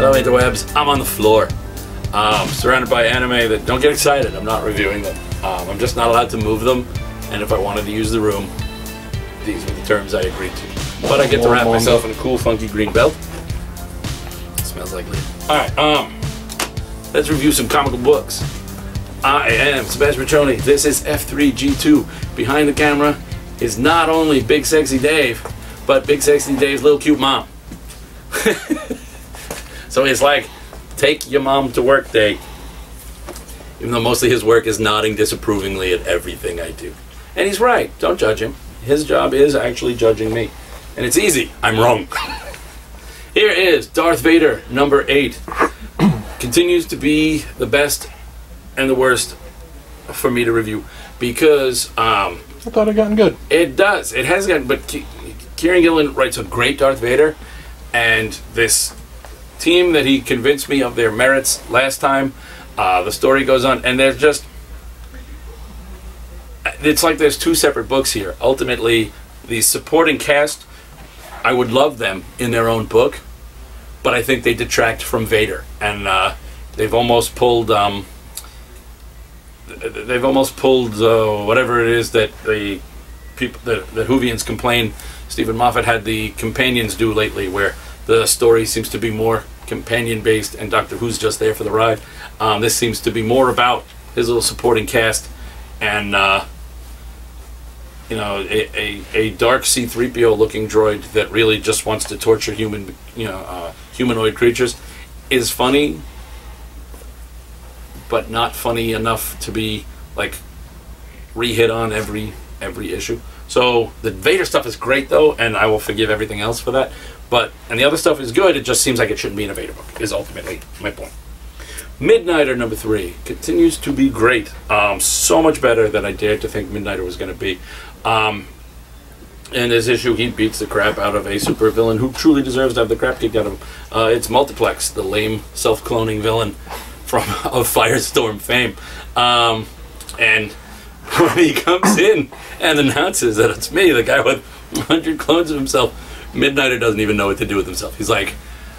Hello interwebs, I'm on the floor. Surrounded by anime that, don't get excited, I'm not reviewing them. I'm just not allowed to move them, and if I wanted to use the room, these were the terms I agreed to. But I get to wrap myself in a cool funky green belt. It smells like lead. Alright, let's review some comical books. I am Sebastian. This is F3G2. Behind the camera is not only Big Sexy Dave, but Big Sexy Dave's little cute mom. So it's like, take your mom to work day. Even though mostly his work is nodding disapprovingly at everything I do. And he's right, don't judge him. His job is actually judging me. And it's easy, I'm wrong. Here is Darth Vader, number 8. Continues to be the best and the worst for me to review. Because, I thought it had gotten good. It does, it has gotten, but Kieran Gillen writes a great Darth Vader. And this team that he convinced me of their merits last time, the story goes on, and they're just, it's like there's two separate books here. Ultimately, the supporting cast, I would love them in their own book, but I think they detract from Vader, and they've almost pulled whatever it is that the people, that Whovians complain Stephen Moffat had the companions do lately, where the story seems to be more companion-based and Doctor Who's just there for the ride. This seems to be more about his little supporting cast and, you know, a dark C-3PO looking droid that really just wants to torture humanoid creatures is funny, but not funny enough to be, like, re-hit on every issue. So the Vader stuff is great though, and I will forgive everything else for that. And the other stuff is good, it just seems like it shouldn't be in a Vader book, is ultimately my point. Midnighter number 3 continues to be great. So much better than I dared to think Midnighter was going to be. In this issue, he beats the crap out of a supervillain who truly deserves to have the crap kicked out of him. It's Multiplex, the lame self-cloning villain of Firestorm fame. And when he comes in and announces that it's me, the guy with 100 clones of himself, Midnighter doesn't even know what to do with himself. He's like,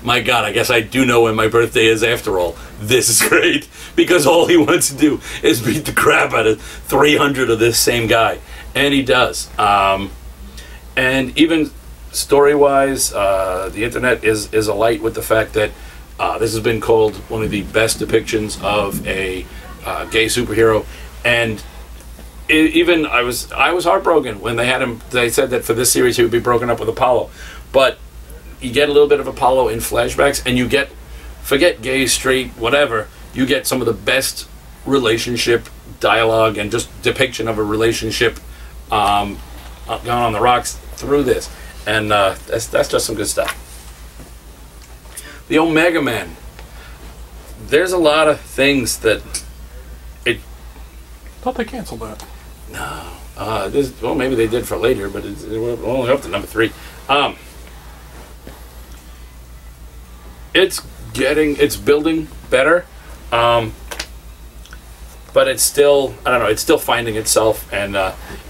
my God, I guess I do know when my birthday is after all. This is great, because all he wants to do is beat the crap out of 300 of this same guy. And he does. And even story-wise, the internet is alight with the fact that this has been called one of the best depictions of a gay superhero. And I was heartbroken when they had him. They said that for this series he would be broken up with Apollo, but you get a little bit of Apollo in flashbacks, and you get, forget gay, straight, whatever, you get some of the best relationship dialogue and just depiction of a relationship going on the rocks through this, and that's just some good stuff. The Omega Man. There's a lot of things that I thought they canceled that. No. Well, maybe they did for later, but we're only up to number 3. It's building better, but it's still, I don't know, it's still finding itself, and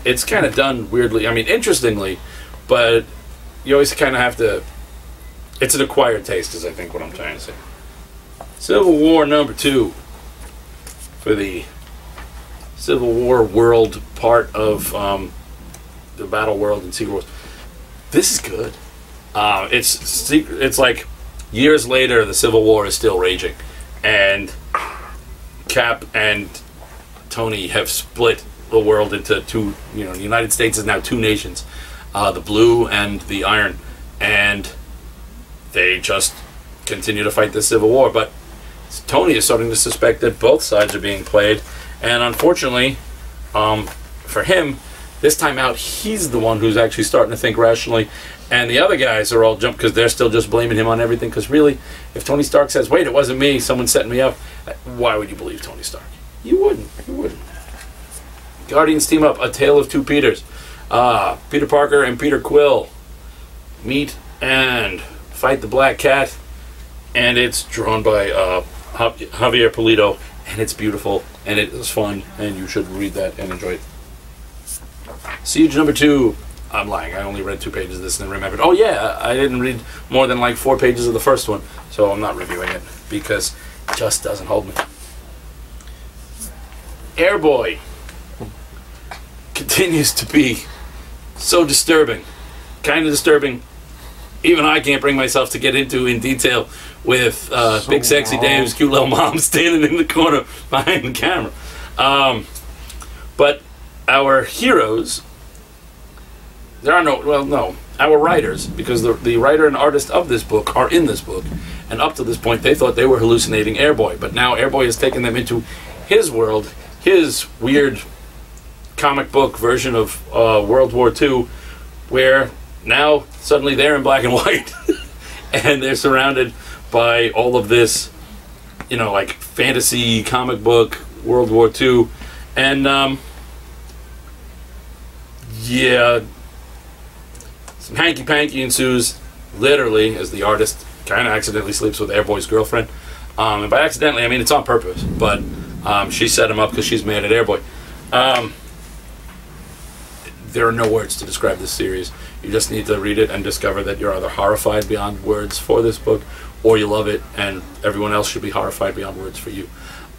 it's kind of done weirdly. I mean, interestingly, but you always kind of have to, it's an acquired taste, is I think what I'm trying to say. Civil War number 2 for the Civil War world part of the Battle World and Secret Wars. This is good. It's like years later, the Civil War is still raging, and Cap and Tony have split the world into two. You know, the United States is now 2 nations, the blue and the iron, and they just continue to fight the Civil War. But Tony is starting to suspect that both sides are being played. And unfortunately, for him, this time out, he's the one who's actually starting to think rationally. And the other guys are all jumped because they're still just blaming him on everything. Because really, if Tony Stark says, wait, it wasn't me, someone setting me up, why would you believe Tony Stark? You wouldn't. You wouldn't. Guardians team up, A Tale of Two Peters. Peter Parker and Peter Quill meet and fight the Black Cat. And it's drawn by Javier Pulido. And it's beautiful, and it is fun, and you should read that and enjoy it. Siege number 2, I'm lying. I only read 2 pages of this and then remembered. Oh yeah, I didn't read more than like 4 pages of the first one, so I'm not reviewing it because it just doesn't hold me. Airboy continues to be so disturbing, kind of disturbing. Even I can't bring myself to get into in detail with Big Sexy Dave's cute little mom standing in the corner behind the camera. But our heroes, our writers, because the writer and artist of this book are in this book, and up to this point they thought they were hallucinating Airboy, but now Airboy has taken them into his world, his weird comic book version of World War II, where now suddenly they're in black and white and they're surrounded by all of this, like fantasy comic book World War II, and some hanky-panky ensues, literally, as the artist kind of accidentally sleeps with Airboy's girlfriend. And by accidentally, I mean it's on purpose, but she set him up because she's mad at Airboy. There are no words to describe this series. You just need to read it and discover that you're either horrified beyond words for this book, or you love it and everyone else should be horrified beyond words for you.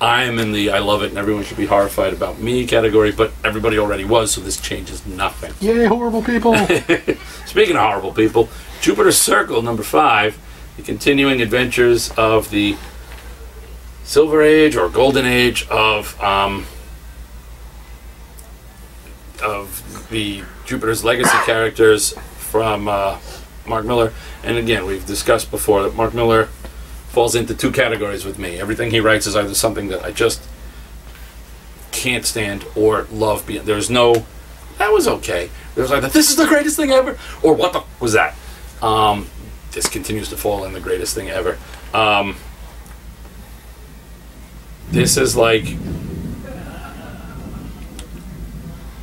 I am in the I love it and everyone should be horrified about me category, but everybody already was, so this changes nothing. Yay, horrible people! Speaking of horrible people, Jupiter's Circle, number 5, the continuing adventures of the Silver Age or Golden Age of the Jupiter's Legacy characters from Mark Millar. And again, we've discussed before that Mark Millar falls into 2 categories with me. Everything he writes is either something that I just can't stand or love. There's no, that was okay. There's either, this is the greatest thing ever, or what the was that? This continues to fall in the greatest thing ever. This is like,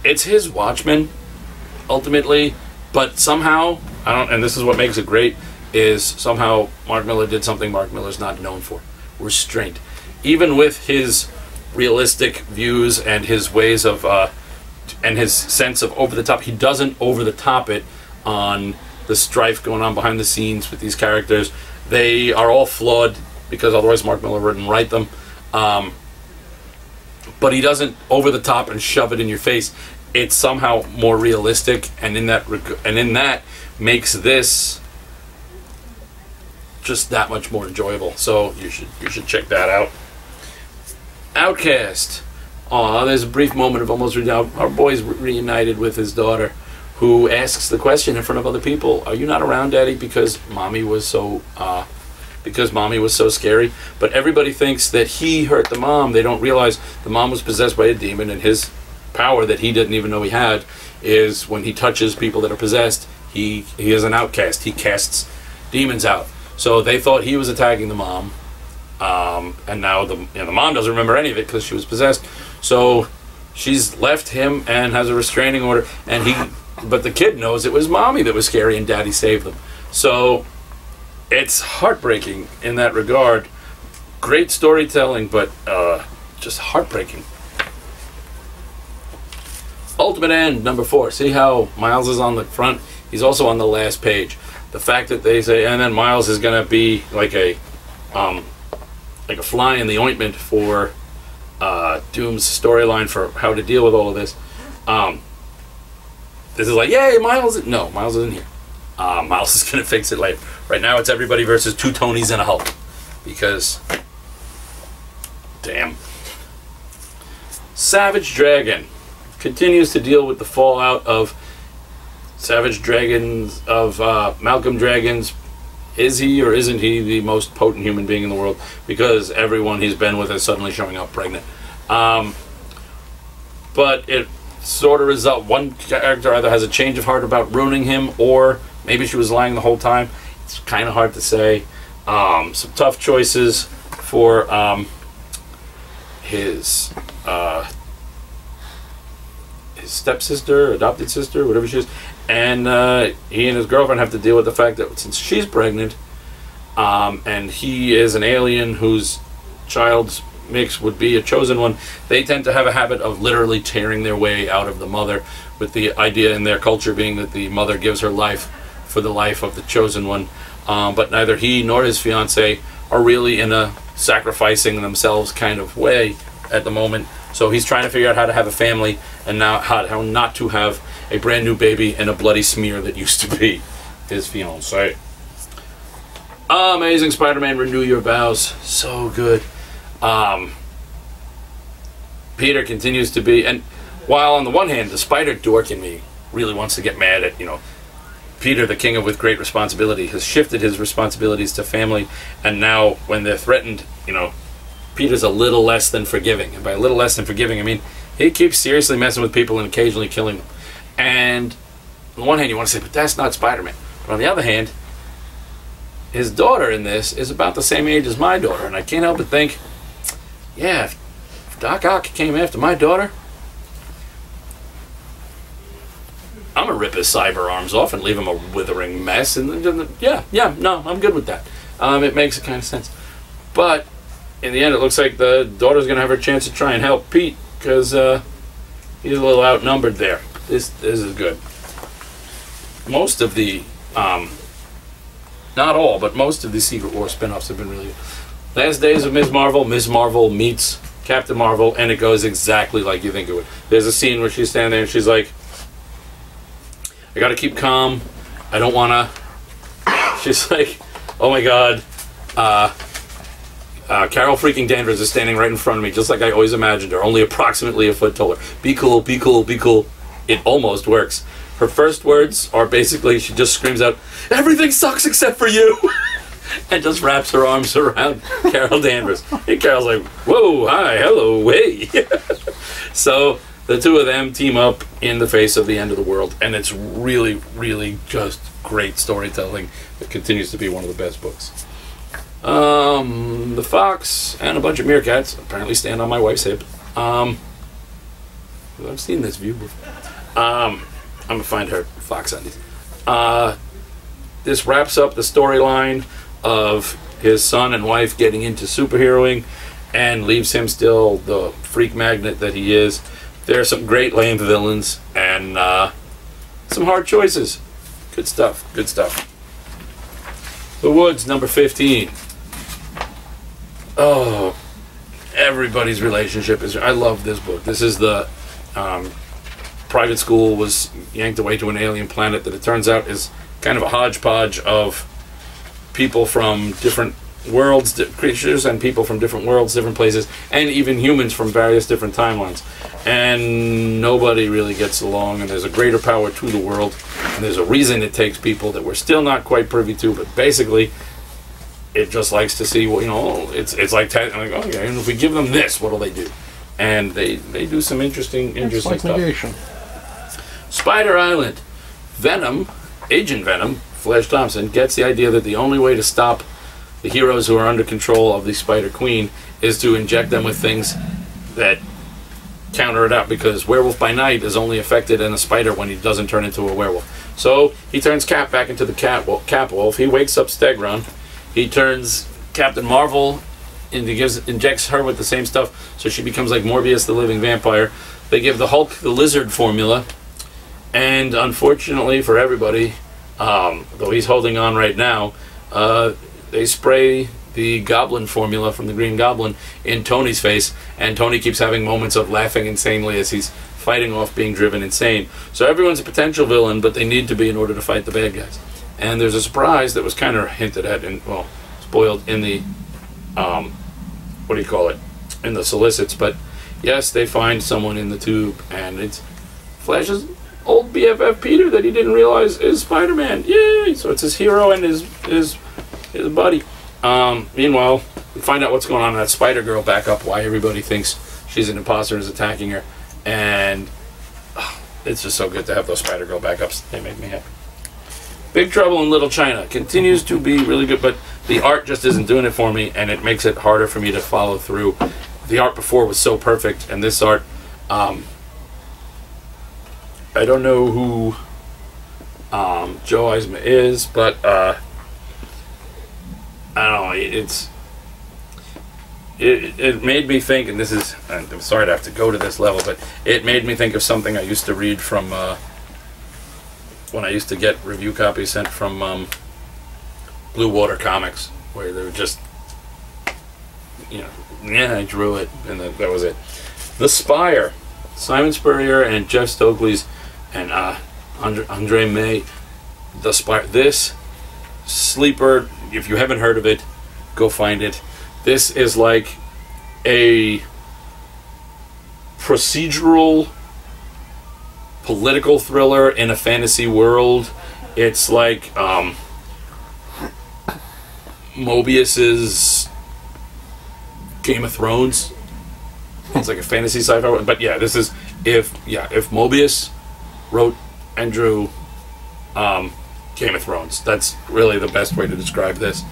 it's his Watchmen, ultimately, but somehow, and this is what makes it great, is somehow Mark Millar did something Mark Millar's not known for: restraint. Even with his realistic views and his ways of, and his sense of over the top, he doesn't over the top it on the strife going on behind the scenes with these characters. They are all flawed because otherwise Mark Millar wouldn't write them. But he doesn't over the top and shove it in your face. It's somehow more realistic, and in that makes this just that much more enjoyable. So you should check that out. Outkast. There's a brief moment of almost our boy's reunited with his daughter, who asks the question in front of other people: "Are you not around, Daddy, because mommy was so scary?" But everybody thinks that he hurt the mom. They don't realize the mom was possessed by a demon, and his power that he didn't even know he had is when he touches people that are possessed, he is an outcast. He casts demons out. So they thought he was attacking the mom, and now the mom doesn't remember any of it because she was possessed. So she's left him and has a restraining order, but the kid knows it was mommy that was scary and Daddy saved them. So it's heartbreaking in that regard. Great storytelling, but just heartbreaking. Ultimate End, number 4. See how Miles is on the front? He's also on the last page. The fact that they say, and then Miles is going to be like a fly in the ointment for Doom's storyline for how to deal with all of this. This is like, yay, Miles! No, Miles isn't here. Miles is going to fix it later. Right now it's everybody versus 2 Tonys and a Hulk. Because, damn. Savage Dragon continues to deal with the fallout of Savage Dragons, of Malcolm Dragons. Is he or isn't he the most potent human being in the world? Because everyone he's been with is suddenly showing up pregnant. But it sort of results, one character either has a change of heart about ruining him, or maybe she was lying the whole time. It's kind of hard to say. Some tough choices for his stepsister, adopted sister, whatever she is, and he and his girlfriend have to deal with the fact that since she's pregnant, and he is an alien whose child's mix would be a chosen one. They tend to have a habit of literally tearing their way out of the mother, with the idea in their culture being that the mother gives her life for the life of the chosen one. But neither he nor his fiance are really in a sacrificing themselves kind of way at the moment. So he's trying to figure out how to have a family, and now how not to have a brand new baby and a bloody smear that used to be his fiance. Amazing Spider-Man, Renew Your Vows. So good. Peter continues to be, and while on the one hand the spider dork in me really wants to get mad at, Peter, the king of with great responsibility, has shifted his responsibilities to family, and now when they're threatened, Peter's a little less than forgiving. And by a little less than forgiving, I mean he keeps seriously messing with people and occasionally killing them. And on the one hand you want to say, but that's not Spider-Man. But on the other hand, his daughter in this is about the same age as my daughter, and I can't help but think, yeah, if Doc Ock came after my daughter, I'm gonna rip his cyber arms off and leave him a withering mess. And no, I'm good with that. It makes kind of sense. But in the end, it looks like the daughter's gonna have her chance to try and help Pete, because he's a little outnumbered there. This is good. Most of the not all, but most of the Secret War spin-offs have been really good. Last Days of Ms. Marvel meets Captain Marvel, and it goes exactly like you think it would. There's a scene where she's standing there and she's like, I gotta keep calm. I don't wanna... She's like, oh my god. Carol freaking Danvers is standing right in front of me, just like I always imagined her, only approximately a foot taller. Be cool, be cool, be cool. It almost works. Her first words are basically, she just screams out, everything sucks except for you! And just wraps her arms around Carol Danvers. And Carol's like, whoa, hi, hello, hey. So the two of them team up in the face of the end of the world, and it's really, really just great storytelling. It continues to be one of the best books. The fox and a bunch of meerkats apparently stand on my wife's hip. I've seen this view before. I'm gonna find her fox undies. This wraps up the storyline of his son and wife getting into superheroing, and leaves him still the freak magnet that he is. There are some great lame villains and some hard choices. Good stuff. Good stuff. The Woods, number 15. Oh, everybody's relationship is... I love this book. This is the... private school was yanked away to an alien planet that it turns out is kind of a hodgepodge of people from different worlds, creatures and people from different worlds, different places, and even humans from various different timelines. And nobody really gets along, and there's a greater power to the world, and there's a reason it takes people that we're still not quite privy to, but basically it just likes to see, well, it's like, okay, and if we give them this, what'll they do? And they do some interesting stuff. Negation. Spider Island. Venom, Agent Venom, Flash Thompson, gets the idea that the only way to stop the heroes who are under control of the Spider Queen is to inject them with things that counter it out, because Werewolf by Night is only affected in a spider when he doesn't turn into a werewolf. So he turns Cap back into the Cap Wolf. He wakes up Stegron. He turns Captain Marvel injects her with the same stuff, so she becomes like Morbius the living vampire. They give the Hulk the lizard formula, and unfortunately for everybody, though he's holding on right now, they spray the Goblin formula from the Green Goblin in Tony's face, and Tony keeps having moments of laughing insanely as he's fighting off being driven insane. So everyone's a potential villain, but they need to be in order to fight the bad guys. And there's a surprise that was kind of hinted at, spoiled in the in the solicits, but yes, they find someone in the tube, and it's Flash's old BFF Peter that he didn't realize is Spider-Man. Yay! So it's his hero and his buddy. Meanwhile, we find out what's going on in that Spider-Girl backup, why everybody thinks she's an imposter and is attacking her, and it's just so good to have those Spider-Girl backups. They make me happy. Big Trouble in Little China continues to be really good, but the art just isn't doing it for me, and it makes it harder for me to follow through. The art before was so perfect, and this art, I don't know who Joe Eisma is, but I don't know, it made me think, and this is, I'm sorry to have to go to this level, but it made me think of something I used to read from when I used to get review copies sent from Blue Water Comics, where they were just, you know, yeah, I drew it, and that was it. The Spire, Simon Spurrier and Jeff Stokely's, and Andre May. The Spire. This sleeper, if you haven't heard of it, go find it. This is like a procedural political thriller in a fantasy world. It's like Mobius's Game of Thrones. It's like a fantasy sci-fi world. But yeah, this is if Mobius wrote and drew Game of Thrones. That's really the best way to describe this.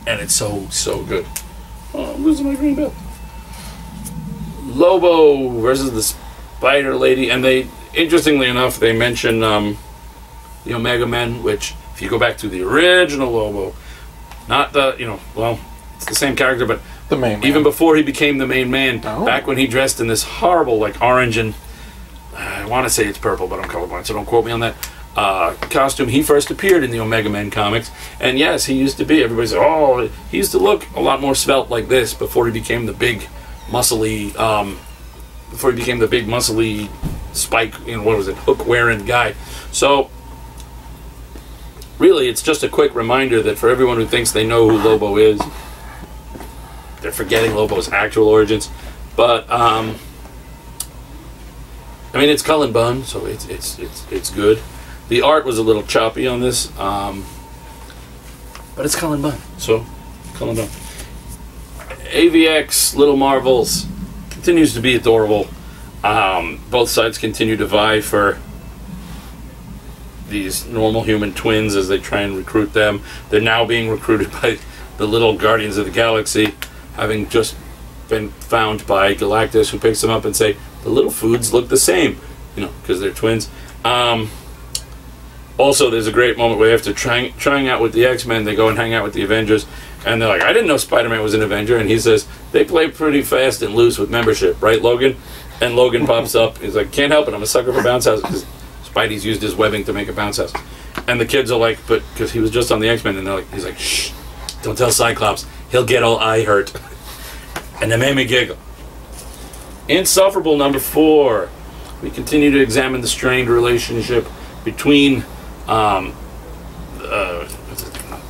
And it's so good. Oh, I'm losing my green belt. Lobo versus the Spider Lady, and they, interestingly enough, they mention the Omega Men, which, if you go back to the original Lobo, not the, well, it's the same character, but the main man. Even before he became the main man, back when he dressed in this horrible, like, orange and, I want to say it's purple, but I'm colorblind, so don't quote me on that, costume, he first appeared in the Omega Men comics, and yes, he used to be, everybody said, oh, he used to look a lot more svelte like this before he became the big, muscly, spike, what was it, hook-wearing guy. So, really, it's just a quick reminder that for everyone who thinks they know who Lobo is, they're forgetting Lobo's actual origins. But, I mean, it's Cullen Bunn, so it's good. The art was a little choppy on this, but it's Cullen Bunn, so Cullen Bunn. AVX Little Marvels continues to be adorable. Both sides continue to vie for these normal human twins as they try and recruit them. They're now being recruited by the little Guardians of the Galaxy, having just been found by Galactus, who picks them up and say, the little foods look the same, because they're twins. Also, there's a great moment where after trying out with the X-Men, they go and hang out with the Avengers, and they're like, I didn't know Spider-Man was an Avenger, and he says, they play pretty fast and loose with membership, right, Logan? And Logan pops up, he's like, can't help it, I'm a sucker for bounce houses, because Spidey's used his webbing to make a bounce house. And the kids are like, but, because he was just on the X-Men, and he's like, shh, don't tell Cyclops, he'll get all eye hurt. And they made me giggle. Insufferable #4. We continue to examine the strained relationship between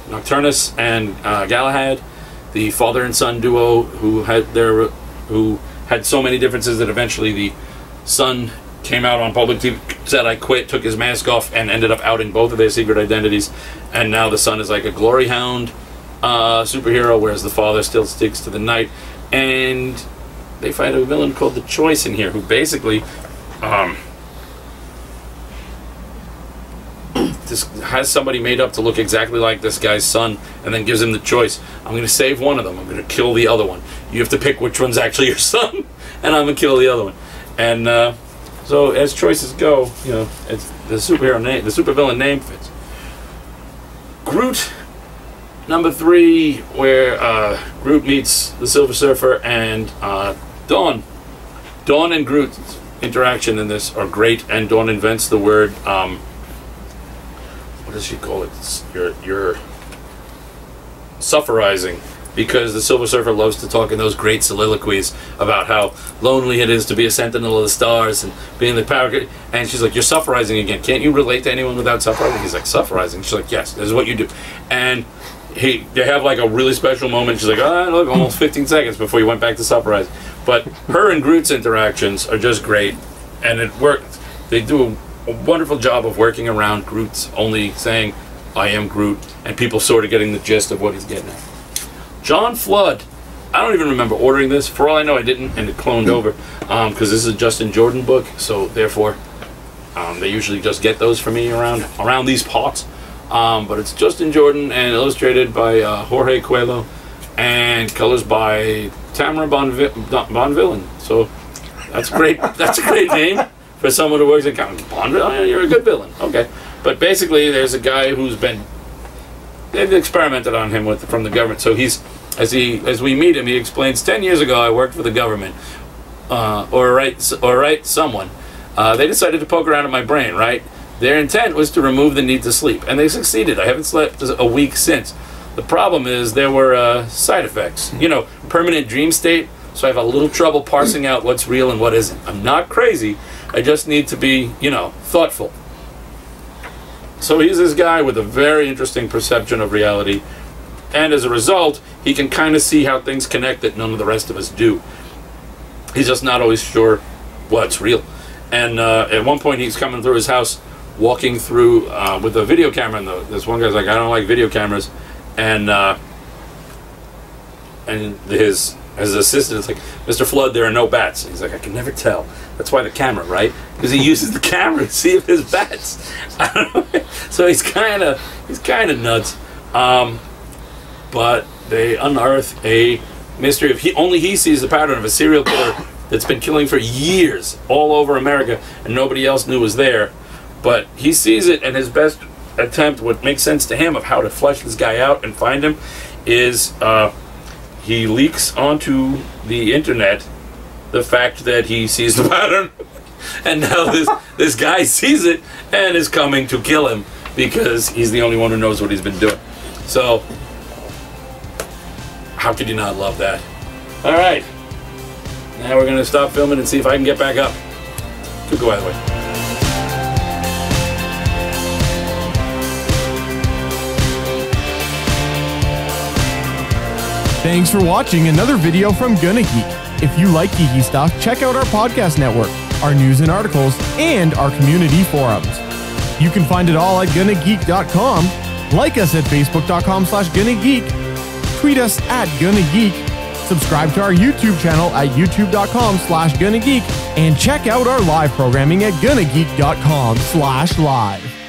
Nocturnus and Galahad, the father and son duo who had so many differences that eventually the son came out on public TV, said I quit, took his mask off, and ended up outing both of their secret identities. And now the son is like a glory hound superhero, whereas the father still sticks to the knight. And they find a villain called the Choice in here, who basically just has somebody made up to look exactly like this guy's son, and then gives him the choice. I'm going to save one of them. I'm going to kill the other one. You have to pick which one's actually your son, and I'm going to kill the other one. And so as choices go, it's the superhero name, the supervillain name fits. Groot #3, where Groot meets the Silver Surfer and Dawn. Dawn and Groot's interaction in this are great, and Dawn invents the word, what does she call it? You're sufferizing, because the Silver Surfer loves to talk in those great soliloquies about how lonely it is to be a sentinel of the stars and being the power. And she's like, you're sufferizing again. Can't you relate to anyone without suffering? He's like, sufferizing? She's like, yes, this is what you do. And they have like a really special moment. She's like, oh, look, almost 15 seconds before you went back to sufferizing. But her and Groot's interactions are just great, and it works. They do a wonderful job of working around Groot's only saying, I am Groot, and people sort of getting the gist of what he's getting at. John Flood. I don't even remember ordering this. For all I know, I didn't, and it cloned over, because this is a Justin Jordan book, so therefore they usually just get those for me around these parts. But it's Justin Jordan and illustrated by Jorge Coelho, and colors by Tamara Bonvillain. So that's great. That's a great name for someone who works at Bonvillain. Oh, you're a good villain. Okay, but basically, there's a guy who's they've experimented on him from the government. So he's As we meet him, he explains, 10 years ago I worked for the government, someone. They decided to poke around in my brain, right? Their intent was to remove the need to sleep, and they succeeded. I haven't slept a week since. The problem is there were side effects. You know, permanent dream state, so I have a little trouble parsing out what's real and what isn't. I'm not crazy. I just need to be, you know, thoughtful. So he's this guy with a very interesting perception of reality, and as a result, he can kind of see how things connect that none of the rest of us do. He's just not always sure what's real. And at one point, he's coming through his house, walking through with a video camera, and this one guy's like, I don't like video cameras. And his assistant is like, Mr. Flood, there are no bats. And he's like, I can never tell. That's why the camera, right? Because he uses the camera to see if there's bats. I don't know. So he's kind of nuts. But they unearth a mystery of only he sees the pattern of a serial killer that's been killing for years all over America, and nobody else knew was there. But he sees it, and his best attempt, what makes sense to him of how to flesh this guy out and find him, is he leaks onto the internet the fact that he sees the pattern, and now this guy sees it and is coming to kill him because he's the only one who knows what he's been doing. So how could you not love that? All right, now we're gonna stop filming and see if I can get back up. Could go either way. Thanks for watching another video from Gonna Geek. If you like geeky stuff, check out our podcast network, our news and articles, and our community forums. You can find it all at GonnaGeek.com, like us at Facebook.com/GonnaGeek, tweet us at GonnaGeek, subscribe to our YouTube channel at YouTube.com/GonnaGeek, and check out our live programming at GonnaGeek.com/live.